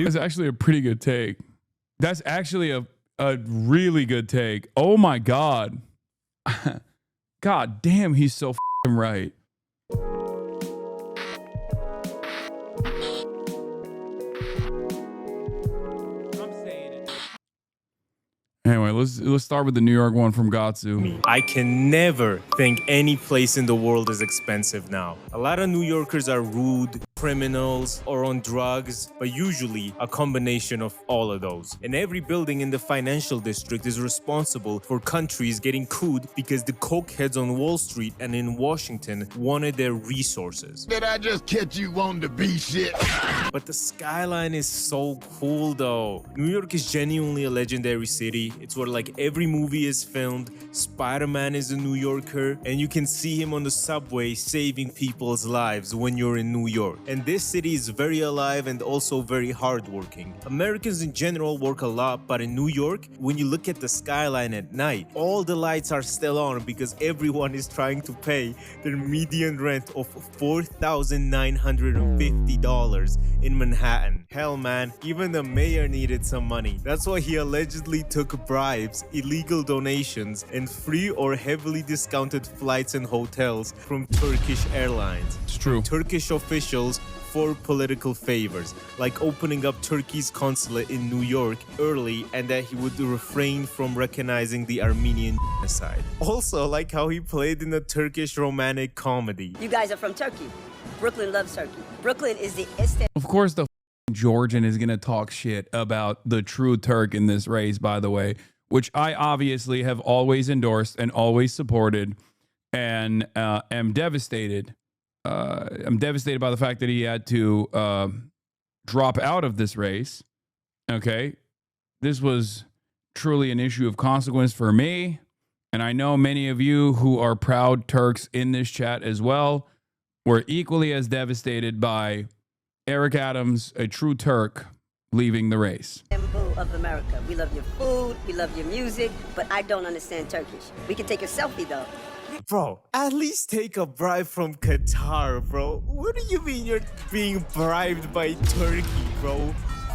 That's actually a pretty good take. That's actually a really good take. Oh my God. God damn, he's so f***ing right. Anyway, let's start with the New York one from Gattsu. I can never think any place in the world is expensive now. A lot of New Yorkers are rude, criminals, or on drugs, but usually a combination of all of those. And every building in the financial district is responsible for countries getting cooed because the cokeheads on Wall Street and in Washington wanted their resources. Did I just catch you wanting to be shit? But the skyline is so cool though. New York is genuinely a legendary city. It's where like every movie is filmed. Spider-Man is a New Yorker, and you can see him on the subway saving people's lives when you're in New York. And this city is very alive and also very hardworking. Americans in general work a lot, but in New York, when you look at the skyline at night, all the lights are still on because everyone is trying to pay their median rent of $4,950 in Manhattan. Hell man, even the mayor needed some money. That's why he allegedly took bribes, illegal donations, and free or heavily discounted flights and hotels from Turkish airlines. It's true. Turkish officials for political favors, like opening up Turkey's consulate in New York early and that he would refrain from recognizing the Armenian genocide. Also, like how he played in a Turkish romantic comedy. You guys are from Turkey. Brooklyn loves Turkey. Brooklyn is the Istanbul. Of course, the Georgian is going to talk shit about the true Turk in this race, by the way, which I obviously have always endorsed and always supported, and am devastated. I'm devastated by the fact that he had to drop out of this race. Okay. This was truly an issue of consequence for me. And I know many of you who are proud Turks in this chat as well were equally as devastated by Eric Adams, a true Turk, leaving the race. Of America. We love your food, we love your music, but I don't understand Turkish. We can take a selfie though. Bro, at least take a bribe from Qatar, bro. What do you mean you're being bribed by Turkey, bro?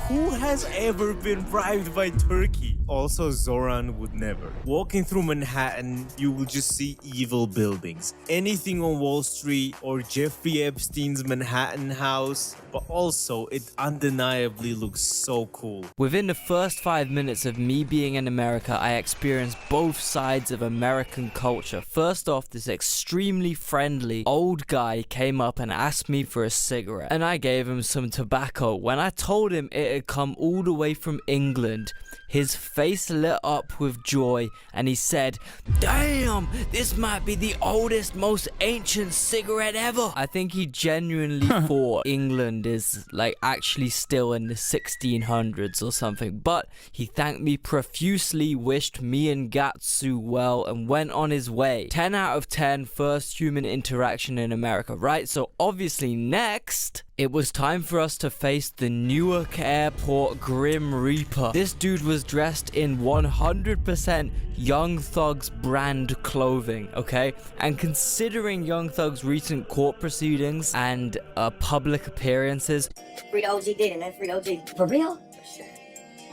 Who has ever been bribed by Turkey? Also, Zoran would never. Walking through Manhattan, you will just see evil buildings. Anything on Wall Street or Jeffrey Epstein's Manhattan house, but also it undeniably looks so cool. Within the first 5 minutes of me being in America, I experienced both sides of American culture. First off, this extremely friendly old guy came up and asked me for a cigarette, and I gave him some tobacco. When I told him it had come all the way from England, his face lit up with joy and he said, "Damn, this might be the oldest, most ancient cigarette ever." I think he genuinely thought England is like actually still in the 1600s or something, but he thanked me profusely, wished me and Gattsu well, and went on his way. 10 out of 10, first human interaction in America, right? So obviously next, it was time for us to face the Newark Airport Grim Reaper. This dude was dressed in 100% Young Thug's brand clothing, okay? And considering Young Thug's recent court proceedings and public appearances... Free OG did it, man. Free OG. For real?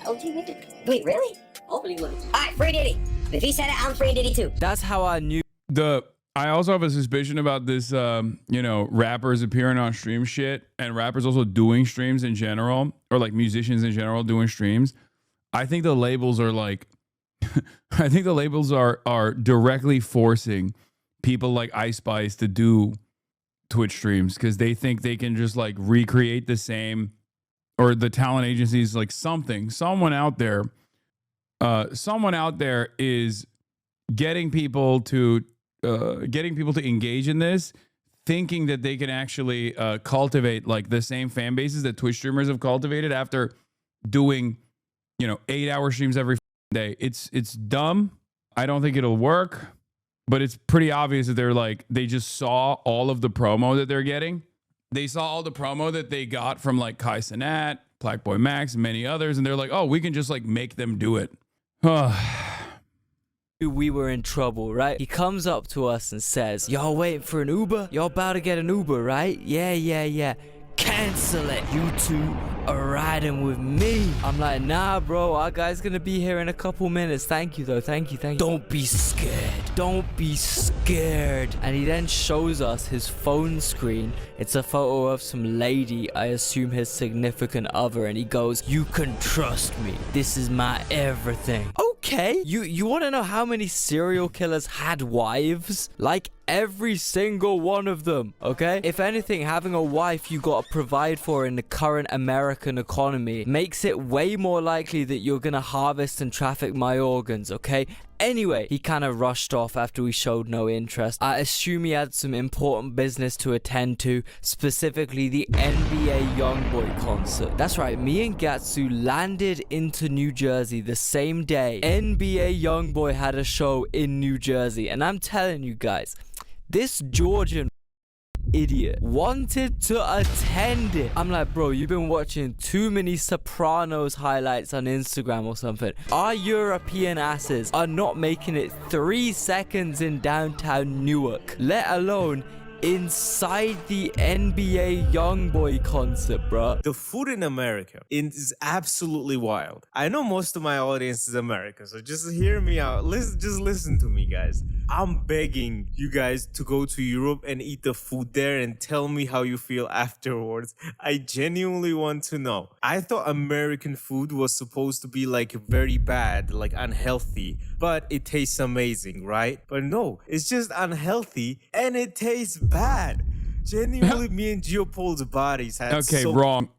OG did it? Wait, really? Hopefully he will. Alright, free Diddy. If he said it, I'm free Diddy too. That's how I knew... I also have a suspicion about this, rappers appearing on stream shit and rappers also doing streams in general, or like musicians in general doing streams. I think the labels are like, I think the labels are directly forcing people like Ice Spice to do Twitch streams because they think they can just like recreate the same, or the talent agencies, like someone out there is getting people to engage in this, thinking that they can actually cultivate like the same fan bases that Twitch streamers have cultivated after doing, 8-hour streams every day. It's dumb. I don't think it'll work, but it's pretty obvious that they just saw all of the promo that they're getting. They saw all the promo that they got from like Kai Cenat, Blackboy Max, and many others, and they're like, oh, we can just like make them do it. We were in trouble, right? He comes up to us and says, "Y'all waiting for an Uber? Y'all about to get an Uber, right? Yeah. cancel it. You two are riding with me. I'm like, nah, bro, our guy's gonna be here in a couple minutes. Thank you, though. Thank you. Don't be scared. Don't be scared. And he then shows us his phone screen. It's a photo of some lady, I assume his significant other, and he goes, you can trust me. This is my everything. Okay, you want to know how many serial killers had wives? Like every single one of them, okay? If anything, having a wife you gotta provide for in the current American economy makes it way more likely that you're gonna harvest and traffic my organs, okay? Anyway, he kind of rushed off after we showed no interest. I assume he had some important business to attend to, specifically the NBA YoungBoy concert. That's right, me and Gattsu landed into New Jersey the same day NBA YoungBoy had a show in New Jersey. And I'm telling you guys, this Georgian idiot wanted to attend it. I'm like, bro, you've been watching too many Sopranos highlights on Instagram or something. Our European asses are not making it 3 seconds in downtown Newark, let alone inside the NBA YoungBoy concert, bro. The food in America is absolutely wild. I know most of my audience is American, so just hear me out. Just listen to me, guys. I'm begging you guys to go to Europe and eat the food there and tell me how you feel afterwards. I genuinely want to know. I thought American food was supposed to be like very bad, like unhealthy, but it tastes amazing, right? But no, it's just unhealthy and it tastes bad. Genuinely, me and Geopold's bodies had Okay, wrong.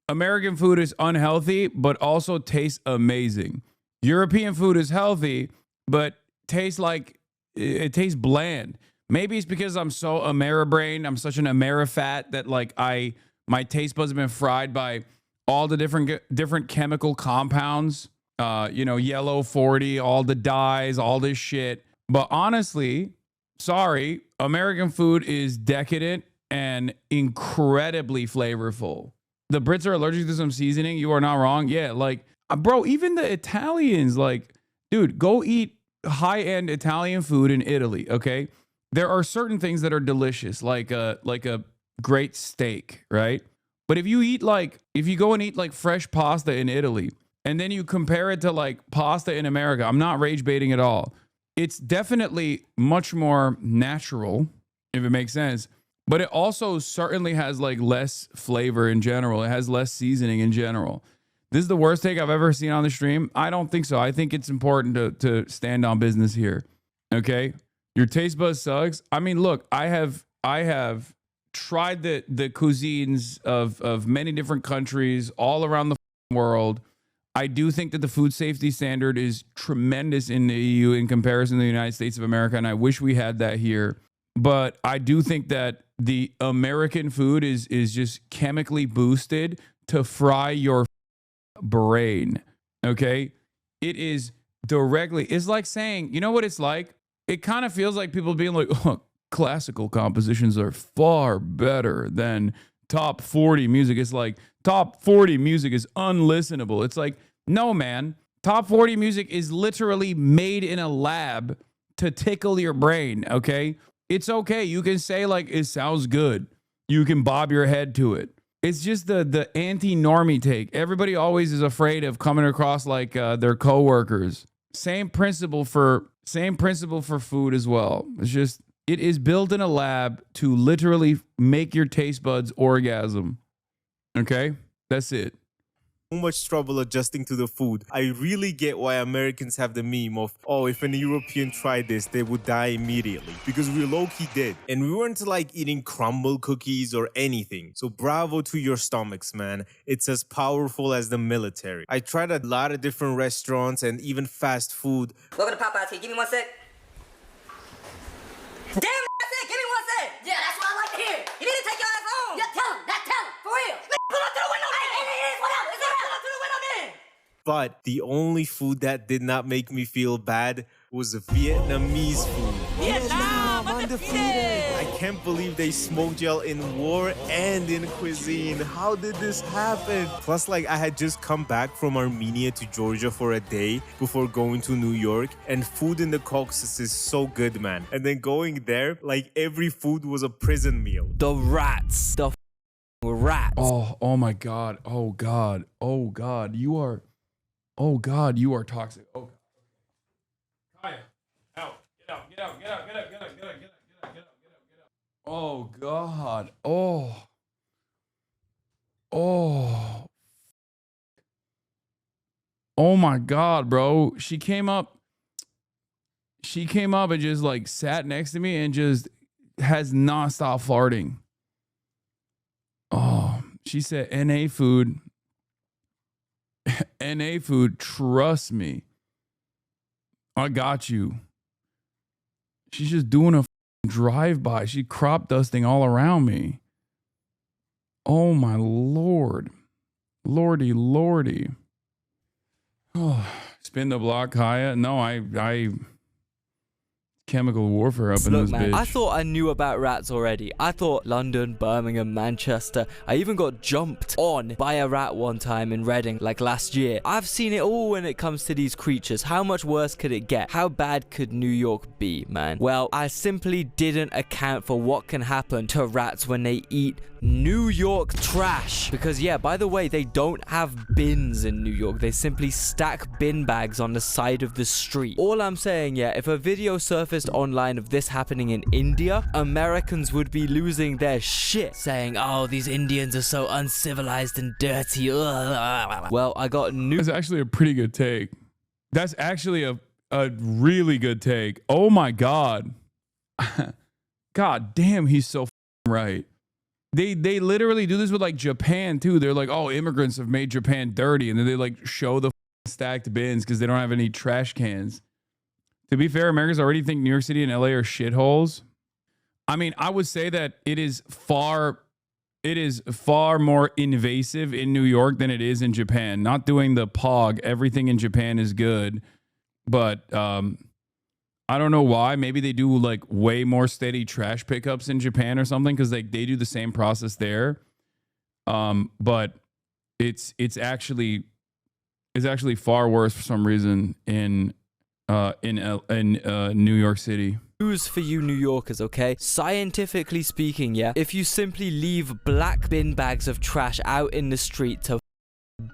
American food is unhealthy, but also tastes amazing. European food is healthy, but tastes like it tastes bland. Maybe it's because I'm so Ameribrained. I'm such an Amerifat that like my taste buds have been fried by all the different chemical compounds. Yellow 40, all the dyes, all this shit. But honestly, sorry, American food is decadent and incredibly flavorful. The Brits are allergic to some seasoning. You are not wrong. Yeah, like, bro, even the Italians, like, dude, go eat high-end Italian food in Italy, okay? There are certain things that are delicious, like a great steak, right? But if you go and eat like fresh pasta in Italy, and then you compare it to like pasta in America, I'm not rage baiting at all. It's definitely much more natural, if it makes sense. But it also certainly has like less flavor in general. It has less seasoning in general. This is the worst take I've ever seen on the stream. I don't think so. I think it's important to stand on business here. Okay? Your taste bud sucks. I mean, look, I have tried the cuisines of many different countries all around the world. I do think that the food safety standard is tremendous in the EU in comparison to the United States of America, and I wish we had that here. But I do think that the American food is just chemically boosted to fry your brain, okay? It is directly, it's like saying, you know what it's like? It kind of feels like people being like, oh, classical compositions are far better than top 40 music. It's like top 40 music is unlistenable. It's like, no, man. Top 40 music is literally made in a lab to tickle your brain, okay? It's okay. You can say like, it sounds good. You can bob your head to it. It's just the anti-normie take. Everybody always is afraid of coming across like their coworkers. Same principle for food as well. It's just, it is built in a lab to literally make your taste buds orgasm. Okay? That's it. So much trouble adjusting to the food. I really get why Americans have the meme of, oh, if an European tried this, they would die immediately. Because we low-key did. And we weren't like eating crumble cookies or anything. So bravo to your stomachs, man. It's as powerful as the military. I tried a lot of different restaurants and even fast food. Welcome to Popeyes here. Give me 1 sec. Damn, that's it. Give me 1 sec. Yeah, that's what I like to hear. You need to take your ass home. Yeah, tell him. For real. Pull up to the window. But the only food that did not make me feel bad was Vietnamese food. Vietnam, undefeated. I can't believe they smoked y'all in war and in cuisine. How did this happen? Plus, like, I had just come back from Armenia to Georgia for a day before going to New York, and food in the Caucasus is so good, man. And then going there, like, every food was a prison meal. The rats. The rats. Oh my God. Oh God. Oh God. You are toxic. Oh God. Kaya, out. Get out. Get out. Get out. Get out. Get out. Get out. Get out. Get out. Get out. Get out. Oh God. Oh my God, bro. She came up and just like sat next to me and just has not stopped farting. Oh, she said, NA food, trust me. I got you. She's just doing a drive-by. She crop dusting all around me. Oh my Lord. Lordy. Oh, spin the block, Kaya. No, I chemical warfare up in Look, this man, bitch. I thought I knew about rats already. I thought London, Birmingham, Manchester. I even got jumped on by a rat one time in Reading, like last year. I've seen it all when it comes to these creatures. How much worse could it get? How bad could New York be, man? Well, I simply didn't account for what can happen to rats when they eat New York trash. Because yeah, by the way, they don't have bins in New York. They simply stack bin bags on the side of the street. All I'm saying, yeah, if a video surfaced online of this happening in India, Americans would be losing their shit, saying, oh, these Indians are so uncivilized and dirty. Well, I got news. That's actually a pretty good take. That's actually a really good take. Oh my God. God damn, he's so right. They literally do this with like Japan too. They're like, oh, immigrants have made Japan dirty, and then they like show the stacked bins because they don't have any trash cans. To be fair, Americans already think New York City and LA are shitholes. I mean, I would say that it is far more invasive in New York than it is in Japan. Not doing the POG, everything in Japan is good, but I don't know why. Maybe they do like way more steady trash pickups in Japan or something, because like they do the same process there. But it's actually far worse for some reason in New York City. News for you New Yorkers, okay? Scientifically speaking, yeah, if you simply leave black bin bags of trash out in the street to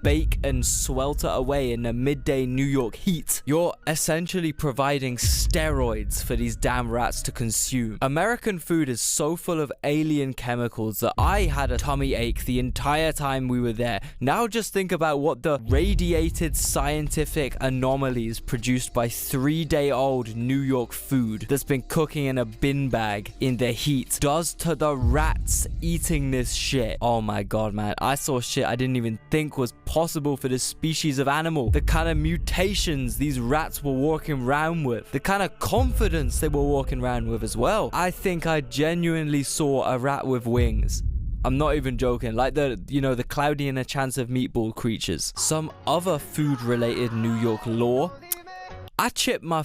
bake and swelter away in the midday New York heat, you're essentially providing steroids for these damn rats to consume. American food is so full of alien chemicals that I had a tummy ache the entire time we were there. Now just think about what the radiated scientific anomalies produced by 3-day-old New York food that's been cooking in a bin bag in the heat does to the rats eating this shit. Oh my God, man. I saw shit I didn't even think was possible for this species of animal. The kind of mutations these rats were walking around with. The kind of confidence they were walking around with as well. I think I genuinely saw a rat with wings. I'm not even joking. Like the Cloudy and a Chance of Meatball creatures. Some other food-related New York lore. I chipped my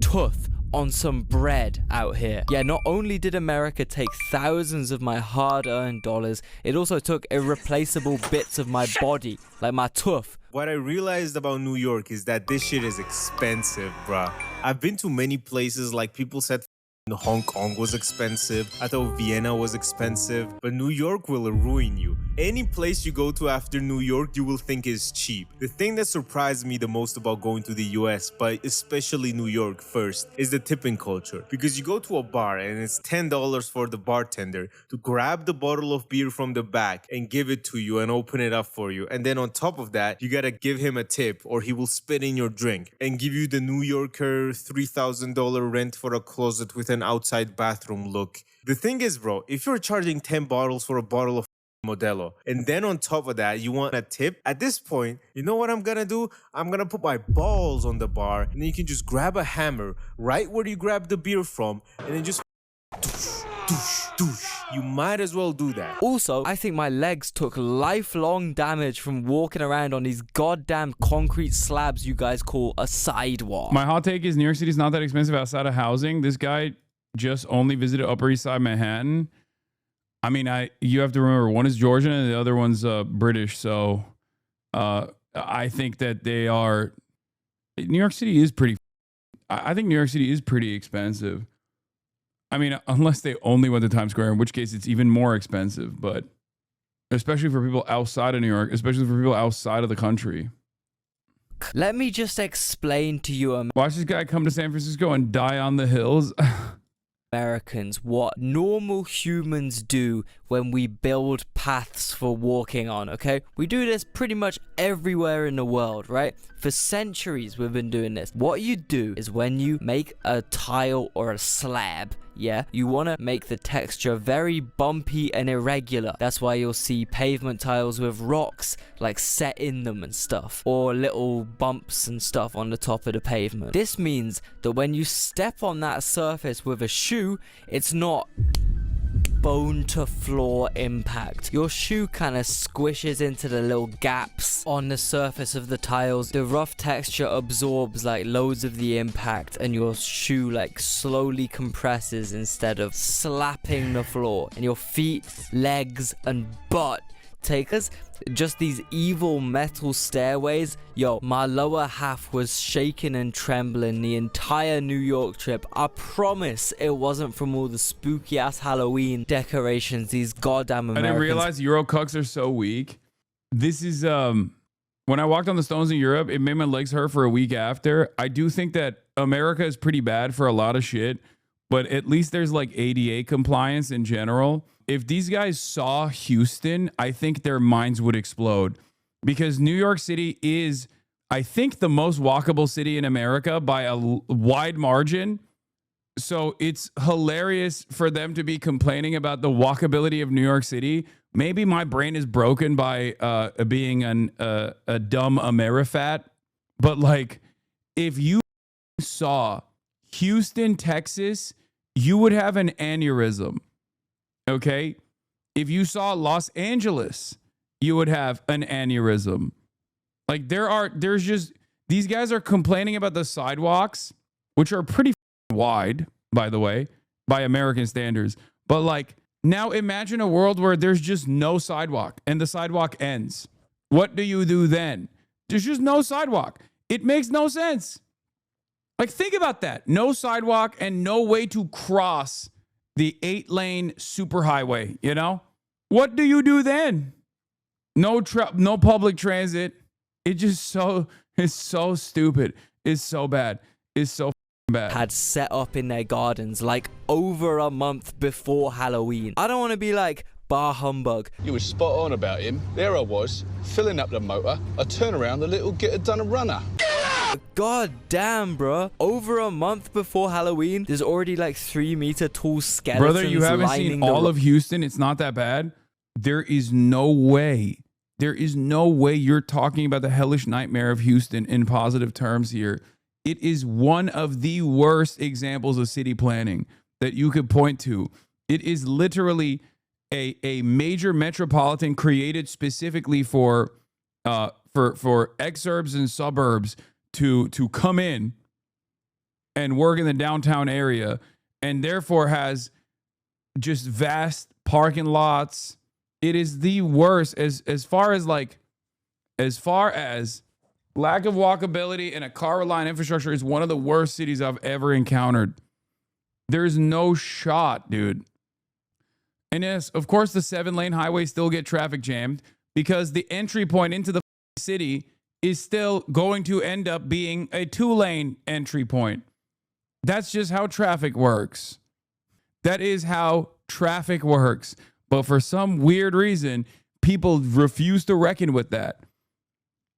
tooth on some bread out here. Yeah, not only did America take thousands of my hard-earned dollars, it also took irreplaceable bits of my body, like my tooth. What I realized about New York is that this shit is expensive, bruh. I've been to many places, like people said Hong Kong was expensive. I thought Vienna was expensive, but New York will ruin you. Any place you go to after New York, you will think is cheap. The thing that surprised me the most about going to the US, but especially New York first, is the tipping culture. Because you go to a bar and it's $10 for the bartender to grab the bottle of beer from the back and give it to you and open it up for you. And then on top of that, you gotta give him a tip or he will spit in your drink and give you the New Yorker $3,000 rent for a closet with an outside bathroom look. The thing is, bro, if you're charging 10 bottles for a bottle of Modelo, and then on top of that, you want a tip, at this point, you know what I'm gonna do? I'm gonna put my balls on the bar, and then you can just grab a hammer right where you grabbed the beer from, and then just doosh, doosh, doosh. You might as well do that. Also, I think my legs took lifelong damage from walking around on these goddamn concrete slabs you guys call a sidewalk. My hot take is New York City is not that expensive outside of housing. This guy just only visited Upper East Side Manhattan. I mean, you have to remember, one is Georgian and the other one's British. So I think that they are. New York City is pretty. I think New York City is pretty expensive. I mean, unless they only went to Times Square, in which case it's even more expensive. But especially for people outside of New York, especially for people outside of the country. Let me just explain to you, Watch this guy come to San Francisco and die on the hills. Americans, what normal humans do when we build paths for walking on, okay? We do this pretty much everywhere in the world, right? For centuries we've been doing this. What you do is when you make a tile or a slab, yeah, you want to make the texture very bumpy and irregular. That's why you'll see pavement tiles with rocks like set in them and stuff, or little bumps and stuff on the top of the pavement. This means that when you step on that surface with a shoe, it's not bone to floor impact. Your shoe kind of squishes into the little gaps on the surface of the tiles. The rough texture absorbs like loads of the impact, and your shoe like slowly compresses instead of slapping the floor. And your feet, legs, and butt take us just these evil metal stairways. Yo, my lower half was shaking and trembling the entire New York trip. I promise it wasn't from all the spooky ass Halloween decorations these goddamn Americans. I didn't realize Euro cucks are so weak. This is when I walked on the stones in Europe, it made my legs hurt for a week after. I do think that America is pretty bad for a lot of shit, but at least there's like ADA compliance in general. If these guys saw Houston, I think their minds would explode, because New York City is, I think, the most walkable city in America by a wide margin. So it's hilarious for them to be complaining about the walkability of New York City. Maybe my brain is broken by being a dumb Amerifat, but like, if you saw Houston, Texas, you would have an aneurysm. Okay, if you saw Los Angeles, you would have an aneurysm. Like there's just, these guys are complaining about the sidewalks, which are pretty wide, by the way, by American standards. But like, now imagine a world where there's just no sidewalk and the sidewalk ends. What do you do then? There's just no sidewalk. It makes no sense. Like, think about that. No sidewalk and no way to cross the 8-lane superhighway, you know? What do you do then? No public transit. It's so stupid. It's so bad. It's so bad. Had set up in their gardens like over a month before Halloween. I don't want to be like, bar humbug. You were spot on about him. There I was, filling up the motor. I turn around, the little getter done a runner. God damn, bro. Over a month before Halloween, there's already like 3-meter tall skeletons. Brother, you haven't seen all of Houston. It's not that bad. There is no way. There is no way you're talking about the hellish nightmare of Houston in positive terms here. It is one of the worst examples of city planning that you could point to. It is literally a major metropolitan created specifically for exurbs and suburbs to come in and work in the downtown area, and therefore has just vast parking lots. It is the worst as far as lack of walkability and a car reliant infrastructure is one of the worst cities I've ever encountered. There's no shot, dude. And yes, of course, the 7-lane highways still get traffic jammed because the entry point into the city is still going to end up being a 2-lane entry point. That's just how traffic works. That is how traffic works. But for some weird reason, people refuse to reckon with that.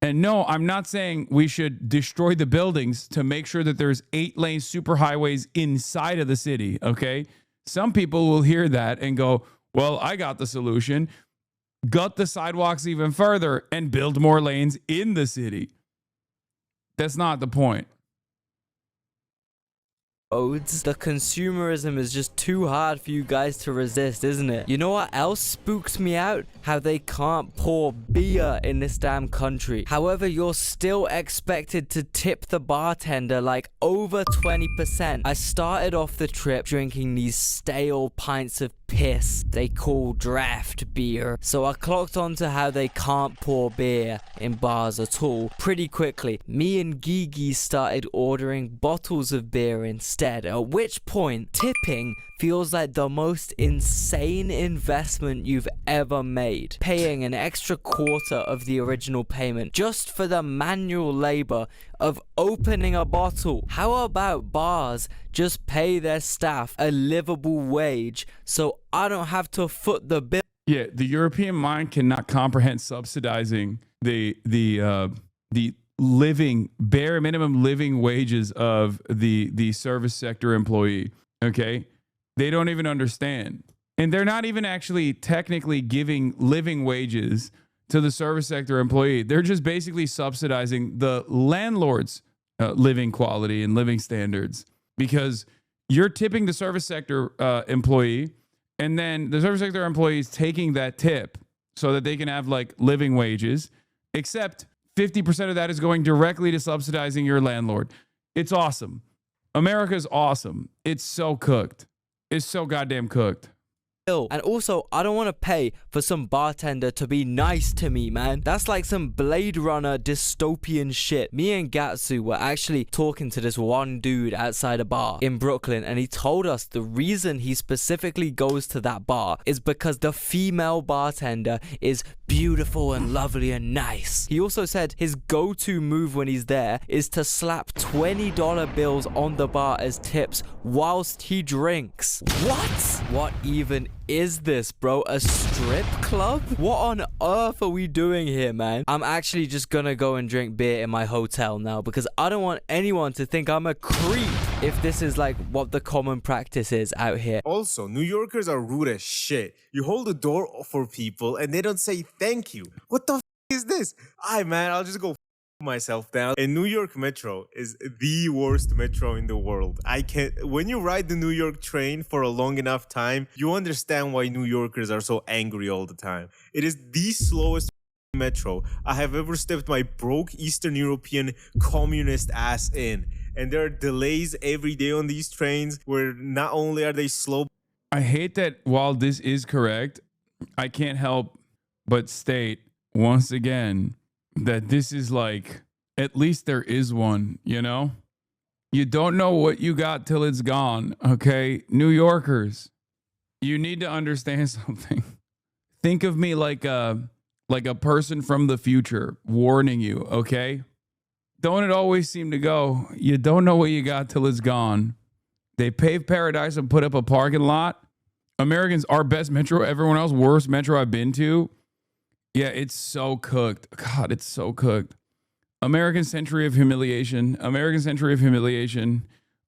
And no, I'm not saying we should destroy the buildings to make sure that there's 8-lane superhighways inside of the city, okay? Some people will hear that and go, well, I got the solution. Gut the sidewalks even further and build more lanes in the city. That's not the point. The consumerism is just too hard for you guys to resist, isn't it? You know what else spooks me out? How they can't pour beer in this damn country. However, you're still expected to tip the bartender like over 20%. I started off the trip drinking these stale pints of piss they call draft beer. So I clocked on to how they can't pour beer in bars at all pretty quickly. Me and Gigi started ordering bottles of beer instead, at which point tipping feels like the most insane investment you've ever made. Paying an extra quarter of the original payment just for the manual labor of opening a bottle. How about bars just pay their staff a livable wage so I don't have to foot the bill? Yeah, the European mind cannot comprehend subsidizing the living bare minimum living wages of the service sector employee. Okay, they don't even understand, and they're not even actually technically giving living wages to the service sector employee. They're just basically subsidizing the landlord's living quality and living standards, because you're tipping the service sector employee, and then the service sector employee is taking that tip so that they can have like living wages, except 50% of that is going directly to subsidizing your landlord. It's awesome. America's awesome. It's so cooked. It's so goddamn cooked. And also, I don't want to pay for some bartender to be nice to me, man. That's like some Blade Runner dystopian shit. Me and Gattsu were actually talking to this one dude outside a bar in Brooklyn, and he told us the reason he specifically goes to that bar is because the female bartender is beautiful and lovely and nice. He also said his go-to move when he's there is to slap $20 bills on the bar as tips whilst he drinks. What even is this, bro? A strip club? What on earth are we doing here, man? I'm actually just gonna go and drink beer in my hotel now, because I don't want anyone to think I'm a creep if this is like what the common practice is out here. Also, New Yorkers are rude as shit. You hold the door for people and they don't say thank you. What the is this? Alright, man, I'll just go myself down. And New York Metro is the worst metro in the world. When you ride the New York train for a long enough time, you understand why New Yorkers are so angry all the time. It is the slowest metro I have ever stepped my broke Eastern European communist ass in. And there are delays every day on these trains where not only are they slow. I hate that while this is correct, I can't help but state once again that this is like, at least there is one, you know? You don't know what you got till it's gone, okay? New Yorkers, you need to understand something. Think of me like a person from the future warning you, okay? Don't it always seem to go, you don't know what you got till it's gone. They paved paradise and put up a parking lot. Americans, our best metro, everyone else, worst metro I've been to. Yeah, it's so cooked. God, it's so cooked. American century of humiliation. American century of humiliation.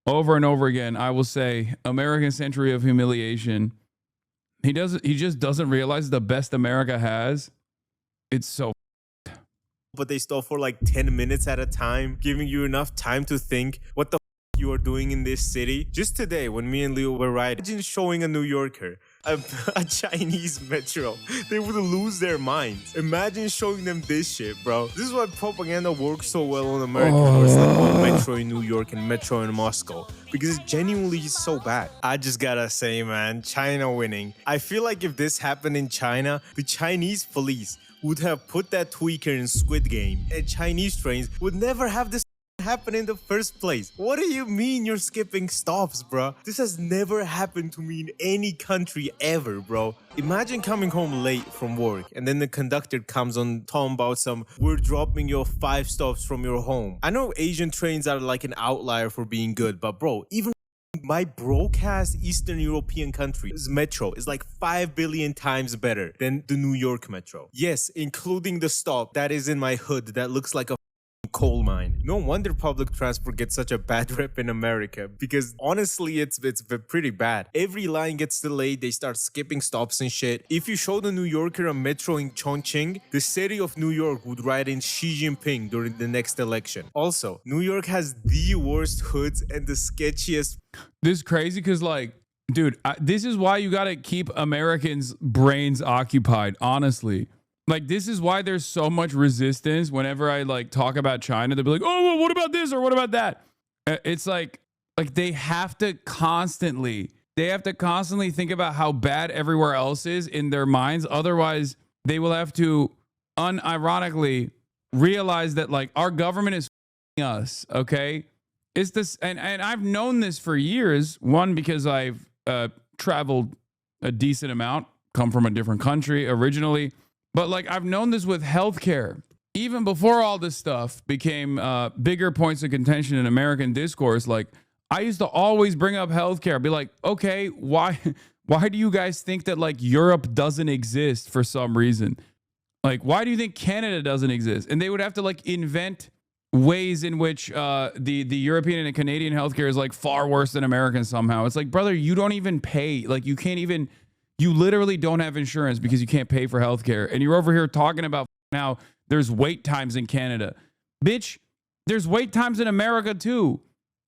Over and over again, I will say, American century of humiliation. He just doesn't realize the best America has. It's so. But they stop for like 10 minutes at a time, giving you enough time to think what the you are doing in this city. Just today, when me and Leo were riding, imagine showing a New Yorker a Chinese metro. They would lose their minds. Imagine showing them this shit, bro. This is why propaganda works so well on American cars, like metro in New York and metro in Moscow, because it's genuinely so bad. I just gotta say, man, China winning. I feel like if this happened in China, the Chinese police would have put that tweaker in Squid Game, and Chinese trains would never have this happen in the first place. What do you mean you're skipping stops, bro? This has never happened to me in any country ever, bro. Imagine coming home late from work and then the conductor comes on talking about we're dropping you 5 stops from your home. I know Asian trains are like an outlier for being good, but bro, even my broke-ass Eastern European country's metro is like 5 billion times better than the New York metro. Yes, including the stop that is in my hood that looks like a coal mine. No wonder public transport gets such a bad rep in America, because honestly, it's pretty bad. Every line gets delayed, they start skipping stops and shit. If you show the New Yorker a metro in Chongqing, the city of New York would write in Xi Jinping during the next election. Also, New York has the worst hoods and the sketchiest. This is crazy because, like, dude, this is why you got to keep Americans' brains occupied, honestly. Like, this is why there's so much resistance whenever I, like, talk about China. They'll be like, oh, well, what about this or what about that? It's like they have to constantly think about how bad everywhere else is in their minds. Otherwise, they will have to unironically realize that, like, our government is f***ing us, okay? It's this, and I've known this for years. One, because I've traveled a decent amount, come from a different country originally. But, like, I've known this with healthcare. Even before all this stuff became bigger points of contention in American discourse, like, I used to always bring up healthcare. Be like, okay, why do you guys think that, like, Europe doesn't exist for some reason? Like, why do you think Canada doesn't exist? And they would have to, like, invent ways in which the European and Canadian healthcare is, like, far worse than American somehow. It's like, brother, you don't even pay. Like, you literally don't have insurance because you can't pay for healthcare. And you're over here talking about now there's wait times in Canada. Bitch, there's wait times in America too.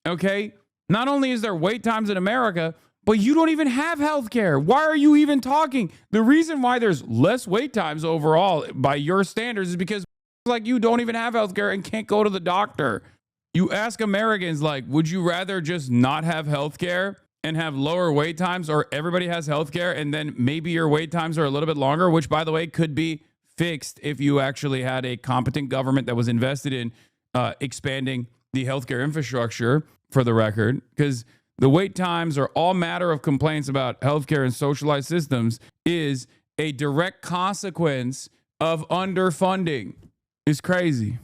Okay? Not only is there wait times in America, but you don't even have healthcare. Why are you even talking? The reason why there's less wait times overall by your standards is because, like, you don't even have healthcare and can't go to the doctor. You ask Americans, like, would you rather just not have healthcare and have lower wait times, or everybody has healthcare and then maybe your wait times are a little bit longer, which, by the way, could be fixed if you actually had a competent government that was invested in expanding the healthcare infrastructure, for the record, because the wait times are all matter of complaints about healthcare and socialized systems is a direct consequence of underfunding. It's crazy.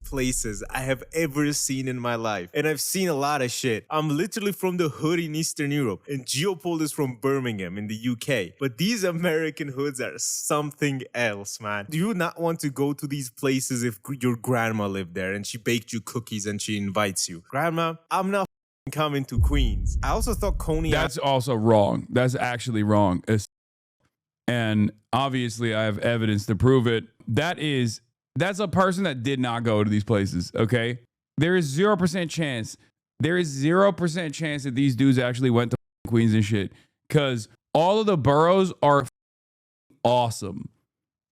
Places I have ever seen in my life, and I've seen a lot of shit. I'm literally from the hood in Eastern Europe, and Geopold is from Birmingham in the UK. But these American hoods are something else, man. Do you not want to go to these places if your grandma lived there and she baked you cookies and she invites you? Grandma, I'm not coming to Queens. I also thought Coney. That's also wrong. That's actually wrong. And obviously, I have evidence to prove it. That's a person that did not go to these places, okay? There is 0% chance. There is 0% chance that these dudes actually went to Queens and shit, because all of the boroughs are awesome,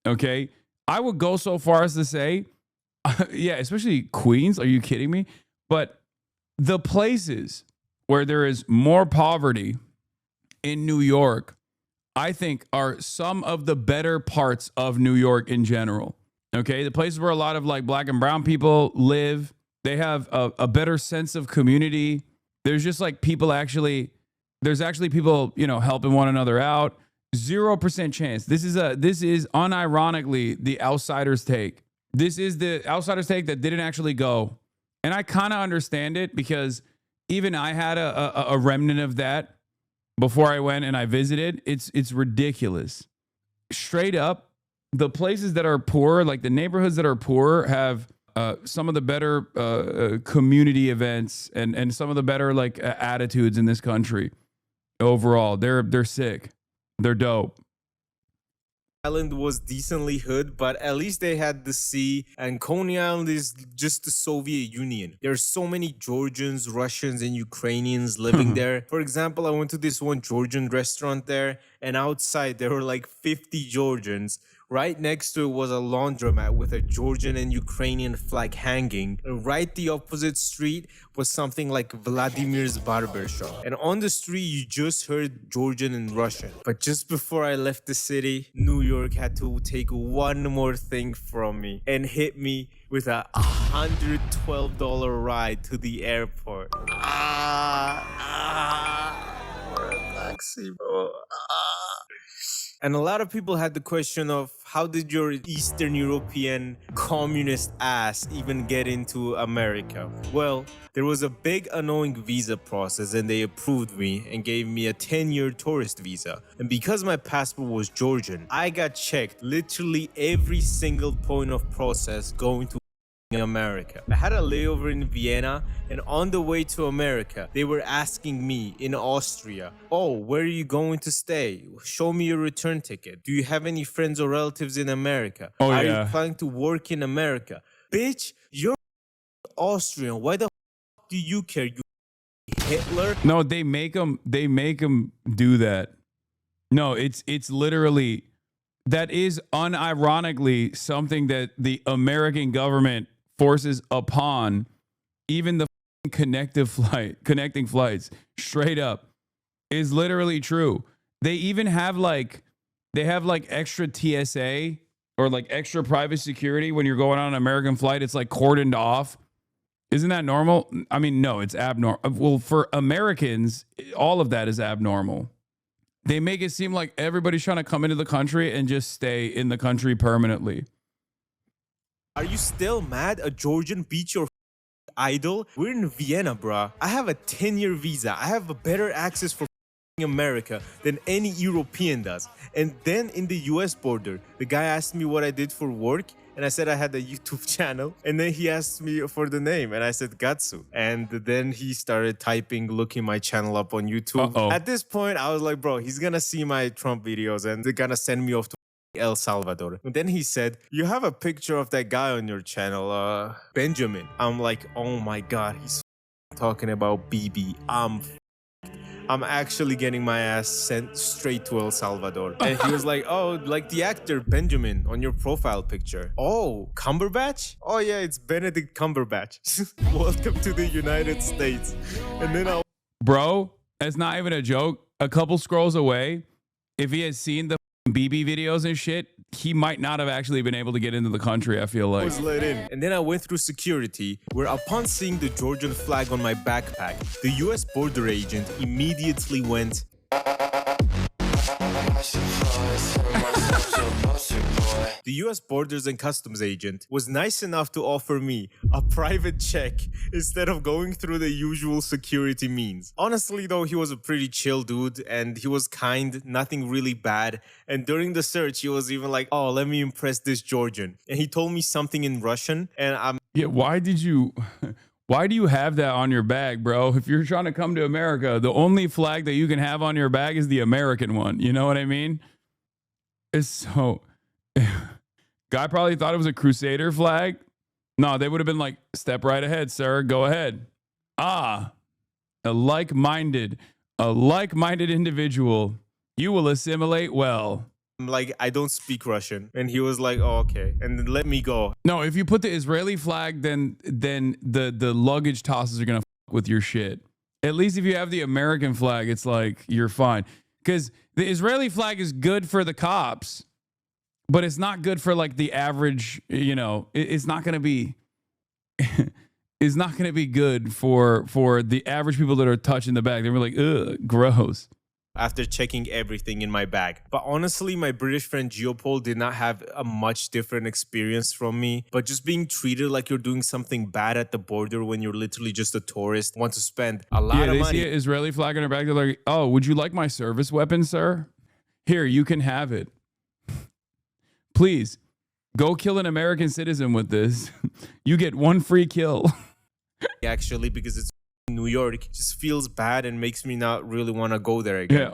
okay? I would go so far as to say, yeah, especially Queens. Are you kidding me? But the places where there is more poverty in New York, I think, are some of the better parts of New York in general. Okay, the places where a lot of, like, black and brown people live, they have a better sense of community. There's just, like, there's actually people, you know, helping one another out. 0% chance. This is unironically the outsider's take. This is the outsider's take that didn't actually go. And I kind of understand it, because even I had a remnant of that before I went and I visited. It's ridiculous. Straight up. The places that are poor, like the neighborhoods that are poor, have some of the better community events and some of the better, like, attitudes in this country. Overall, they're sick. They're dope. Island was decently hood, but at least they had the sea, and Coney Island is just the Soviet Union. There are so many Georgians, Russians, and Ukrainians living there. For example, I went to this one Georgian restaurant there, and outside there were like 50 Georgians. Right next to it was a laundromat with a Georgian and Ukrainian flag hanging. And right the opposite street was something like Vladimir's barber shop. And on the street, you just heard Georgian and Russian. But just before I left the city, New York had to take one more thing from me and hit me with a $112 ride to the airport. For a taxi, bro. And a lot of people had the question of, how did your Eastern European communist ass even get into America? Well, there was a big annoying visa process, and they approved me and gave me a 10-year tourist visa. And because my passport was Georgian, I got checked literally every single point of process going to America. I had a layover in Vienna, and on the way to America, they were asking me in Austria, oh, where are you going to stay? Show me your return ticket. Do you have any friends or relatives in America? Oh, are yeah. you planning to work in America? Bitch, you're Austrian. Why the do you care, you Hitler? No, they make them do that. No, it's literally, that is unironically something that the American government forces upon even the connecting flights, straight up, is literally true. They even have extra TSA or like extra private security when you're going on an American flight. It's like cordoned off. Isn't that normal? I mean, no, it's abnormal. Well, for Americans, all of that is abnormal. They make it seem like everybody's trying to come into the country and just stay in the country permanently. Are you still mad a Georgian beat your idol? We're in Vienna, bruh. I have a 10-year visa. I have a better access for America than any European does. And then in the US border, the guy asked me what I did for work, and I said I had a YouTube channel. And then he asked me for the name, and I said Gattsu. And then he started looking my channel up on YouTube. Uh-oh. At this point, I was like, bro, he's gonna see my Trump videos and they're gonna send me off to El Salvador. And then he said, you have a picture of that guy on your channel, Benjamin. I'm like, oh my God, he's talking about BB. I'm actually getting my ass sent straight to El Salvador. And he was like, oh, like the actor Benjamin on your profile picture. Oh, Cumberbatch? Oh yeah, it's Benedict Cumberbatch. Welcome to the United States. And then Bro, that's not even a joke. A couple scrolls away, if he had seen the BB videos and shit, he might not have actually been able to get into the country, I feel like. was let in. And then I went through security, where upon seeing the Georgian flag on my backpack, the US border agent immediately went, the US Borders and Customs agent was nice enough to offer me a private check instead of going through the usual security means. Honestly though, he was a pretty chill dude and he was kind, nothing really bad. And during the search, he was even like, oh, let me impress this Georgian. And he told me something in Russian and Yeah, why do you have that on your bag, bro? If you're trying to come to America, the only flag that you can have on your bag is the American one. You know what I mean? It's so... Guy probably thought it was a Crusader flag. No, they would have been like, step right ahead, sir. Go ahead. Ah, a like-minded individual. You will assimilate well. I'm like, I don't speak Russian. And he was like, oh, okay. And then let me go. No, if you put the Israeli flag, then the luggage tosses are going to fuck with your shit. At least if you have the American flag, it's like, you're fine. Because the Israeli flag is good for the cops. But it's not good for like the average, you know, it's not going to be, it's not going to be good for the average people that are touching the bag. They were like, ugh, gross. After checking everything in my bag. But honestly, my British friend Geopold did not have a much different experience from me. But just being treated like you're doing something bad at the border when you're literally just a tourist, want to spend a lot of money. Yeah, they see an Israeli flag on their bag. They're like, oh, would you like my service weapon, sir? Here, you can have it. Please, go kill an American citizen with this. You get one free kill. Actually, because it's New York, it just feels bad and makes me not really want to go there again. Yeah,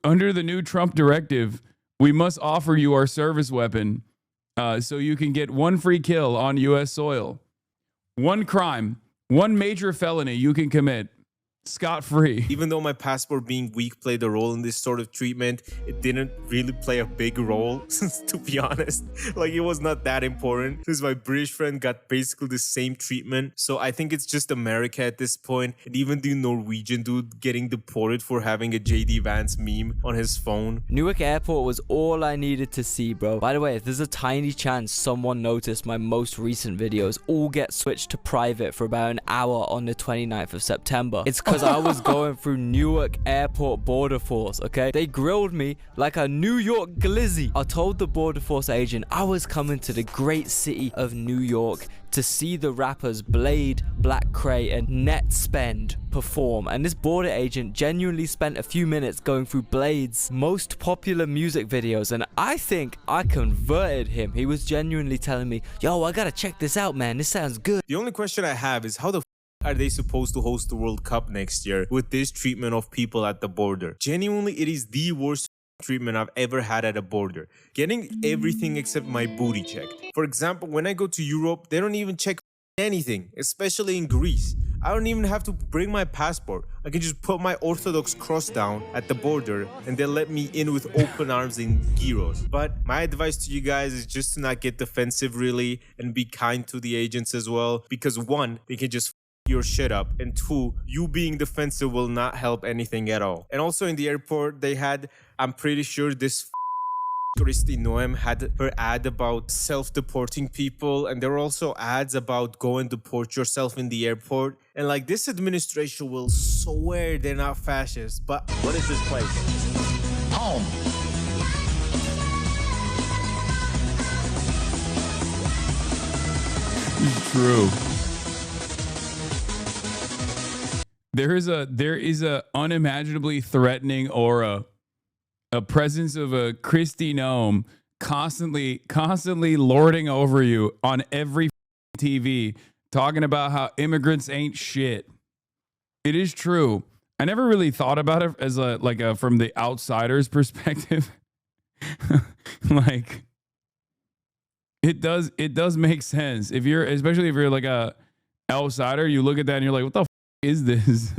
under the new Trump directive, we must offer you our service weapon so you can get one free kill on U.S. soil. One crime, one major felony you can commit. Scot-free. Even though my passport being weak played a role in this sort of treatment, it didn't really play a big role, to be honest. Like, it was not that important since my British friend got basically the same treatment. So I think it's just America at this point. And even the Norwegian dude getting deported for having a JD Vance meme on his phone. Newark Airport was all I needed to see, bro. By the way, if there's a tiny chance someone noticed my most recent videos all get switched to private for about an hour on the 29th of September, it's because because I was going through Newark Airport Border Force, okay? They grilled me like a New York glizzy. I told the Border Force agent I was coming to the great city of New York to see the rappers Blade, Black Cray, and Net Spend perform. And this border agent genuinely spent a few minutes going through Blade's most popular music videos, and I think I converted him. He was genuinely telling me, yo, I gotta check this out, man. This sounds good. The only question I have is how the are they supposed to host the World Cup next year with this treatment of people at the border? Genuinely, it is the worst treatment I've ever had at a border. Getting everything except my booty checked. For example, when I go to Europe, they don't even check anything, especially in Greece. I don't even have to bring my passport. I can just put my Orthodox cross down at the border and they'll let me in with open arms and gyros. But my advice to you guys is just to not get defensive really and be kind to the agents as well, because one, they can just your shit up, and two, you being defensive will not help anything at all. And also in the airport they had, I'm pretty sure this Kristi Noem had her ad about self-deporting people, and there were also ads about go and deport yourself in the airport. And like, this administration will swear they're not fascist, but what is this place? Home. It's true. There is a unimaginably threatening aura, a presence of a Kristi Noem constantly lording over you on every TV, talking about how immigrants ain't shit. It is true. I never really thought about it as from the outsider's perspective. Like, it does make sense. Especially if you're like a outsider, you look at that and you're like, what the is this?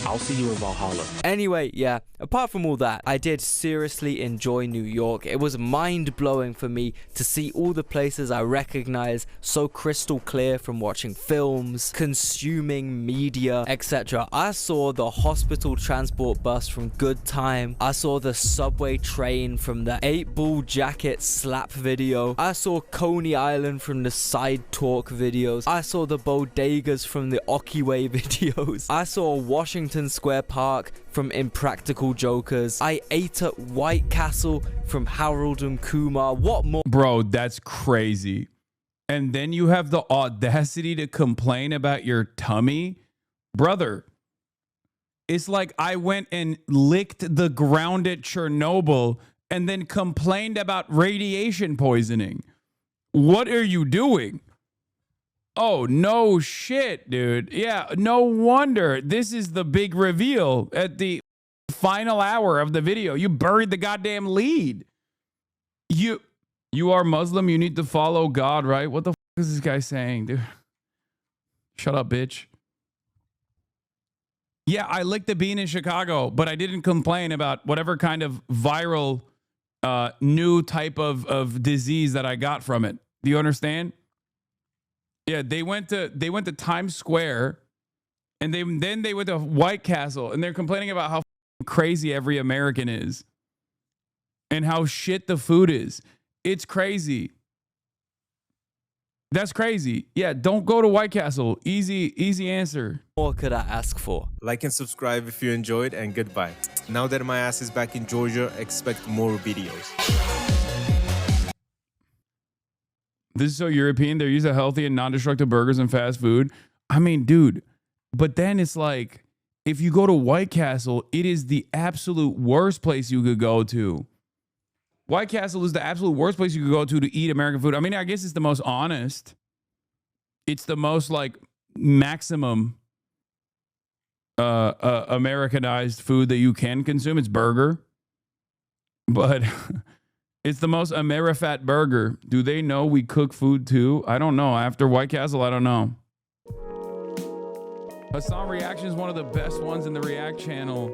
I'll see you in Valhalla. Anyway, yeah, apart from all that, I did seriously enjoy New York. It was mind-blowing for me to see all the places I recognize so crystal clear from watching films, consuming media, etc. I saw the hospital transport bus from Good Time. I saw the subway train from the 8-Ball Jacket slap video. I saw Coney Island from the Side Talk videos. I saw the bodegas from the Okiway videos. I saw Washington Square Park from Impractical Jokers. I ate at White Castle from Harold and Kumar. What more? Bro, that's crazy. And then you have the audacity to complain about your tummy? Brother, it's like I went and licked the ground at Chernobyl and then complained about radiation poisoning. What are you doing? Oh, no shit, dude. Yeah, no wonder. This is the big reveal at the final hour of the video. You buried the goddamn lead. You are Muslim. You need to follow God, right? What the fuck is this guy saying, dude? Shut up, bitch. Yeah, I licked the bean in Chicago, but I didn't complain about whatever kind of viral new type of disease that I got from it. Do you understand? Yeah, they went to Times Square, and then they went to White Castle, and they're complaining about how crazy every American is, and how shit the food is. It's crazy. That's crazy. Yeah, don't go to White Castle. Easy answer. What could I ask for? like and subscribe if you enjoyed, and goodbye. Now that my ass is back in Georgia, expect more videos. This is so European. They're used to healthy and non-destructive burgers and fast food. I mean, dude, but then it's like, if you go to White Castle, it is the absolute worst place you could go to. White Castle is the absolute worst place you could go to eat American food. I mean, I guess it's the most honest. It's the most like maximum Americanized food that you can consume. It's burger. But it's the most Amerifat burger. Do they know we cook food too? I don't know. After White Castle, I don't know. Hasan Reactions is one of the best ones in the React channel.